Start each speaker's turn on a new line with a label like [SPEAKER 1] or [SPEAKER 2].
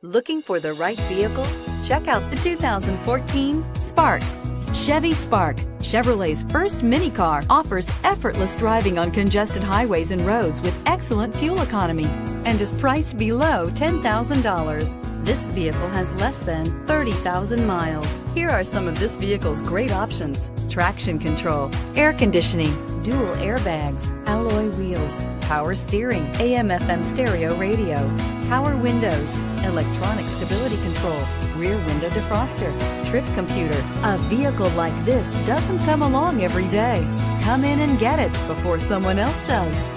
[SPEAKER 1] Looking for the right vehicle? Check out the 2014 Spark. Chevy Spark, Chevrolet's first mini car, offers effortless driving on congested highways and roads with excellent fuel economy and is priced below $10,000. This vehicle has less than 30,000 miles. Here are some of this vehicle's great options: traction control, air conditioning, dual airbags, alloy wheels, power steering, AM/FM stereo radio, power windows, electronic stability control, rear window defroster, trip computer. A vehicle like this doesn't come along every day. Come in and get it before someone else does.